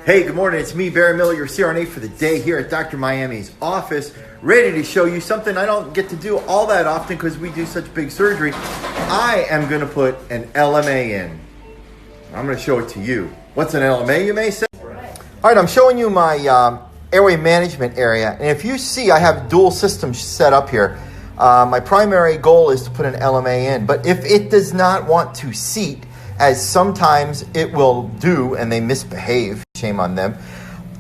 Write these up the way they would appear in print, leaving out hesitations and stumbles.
Hey, good morning. It's me, Barry Miller, your CRNA for the day here at Dr. Miami's office, ready to show you something I don't get to do all that often because we do such big surgery. I am going to put an LMA in. I'm going to show it to you. What's an LMA, you may say? All right, I'm showing you my airway management area. And if you see, I have dual systems set up here. My primary goal is to put an LMA in. But if it does not want to seat, as sometimes it will do, and they misbehave, shame on them,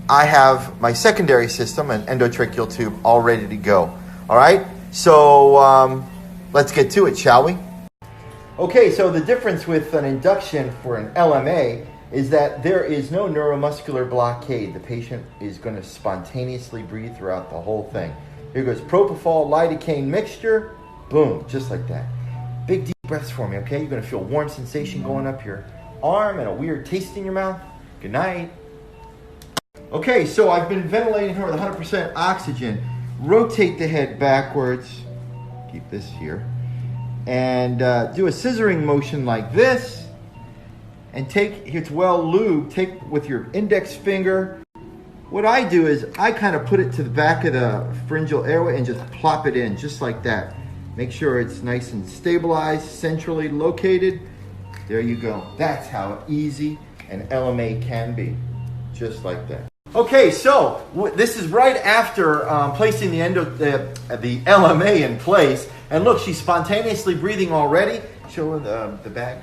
I have my secondary system, an endotracheal tube, all ready to go. All right, so let's get to it, shall we? Okay, so the difference with an induction for an LMA is that there is no neuromuscular blockade. The patient is going to spontaneously breathe throughout the whole thing. Here goes propofol, lidocaine mixture, boom, just like that. Big deep breaths for me, okay? You're going to feel warm sensation going up your arm and a weird taste in your mouth. Good night. Okay, so I've been ventilating her with 100% oxygen. Rotate the head backwards. Keep this here. And do a scissoring motion like this. And take, it's well lubed, take with your index finger. What I do is I kind of put it to the back of the pharyngeal airway and just plop it in, just like that. Make sure it's nice and stabilized, centrally located. There you go. That's how easy an LMA can be, just like that. Okay, so this is right after placing the LMA in place. And look, she's spontaneously breathing already. Show her the back.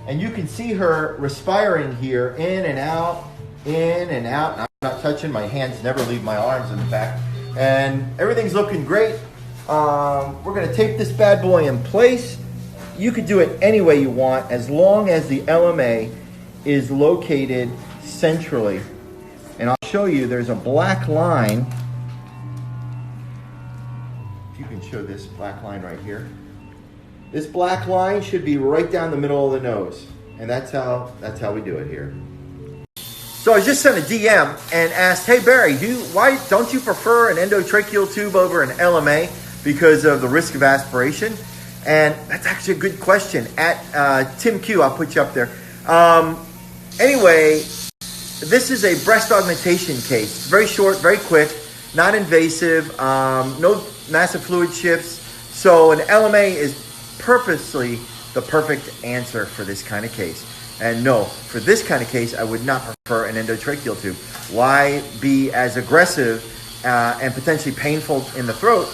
And you can see her respiring here, in and out, in and out. I'm not touching, my hands never leave my arms in the back. And everything's looking great. We're going to tape this bad boy in place. You could do it any way you want as long as the LMA is located centrally. And I'll show you, there's a black line. If you can show this black line right here. This black line should be right down the middle of the nose. And that's how we do it here. So I just sent a DM and asked, hey Barry, why don't you prefer an endotracheal tube over an LMA because of the risk of aspiration? And that's actually a good question. At Tim Q, I'll put you up there. Anyway, this is a breast augmentation case. Very short, very quick, not invasive, no massive fluid shifts. So an LMA is purposely the perfect answer for this kind of case. And no, for this kind of case, I would not prefer an endotracheal tube. Why be as aggressive and potentially painful in the throat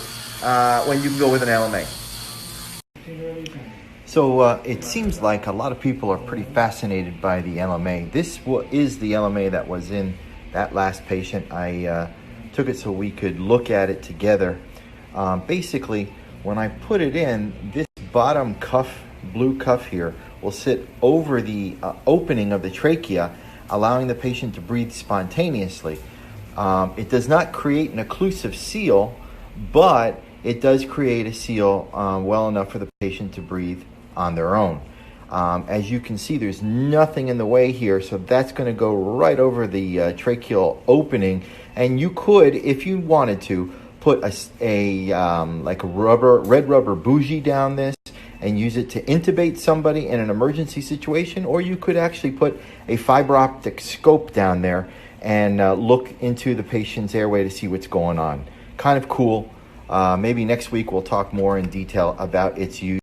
when you can go with an LMA? So it seems like a lot of people are pretty fascinated by the LMA. This is the LMA that was in that last patient. I took it so we could look at it together. Basically, when I put it in, this bottom cuff, blue cuff here, will sit over the opening of the trachea, allowing the patient to breathe spontaneously. It does not create an occlusive seal, but it does create a seal well enough for the patient to breathe on their own. As you can see, there's nothing in the way here, so that's going to go right over the tracheal opening. And you could, if you wanted to, put like a red rubber bougie down this and use it to intubate somebody in an emergency situation, or you could actually put a fiber optic scope down there and look into the patient's airway to see what's going on. Kind of cool. Maybe next week we'll talk more in detail about its use.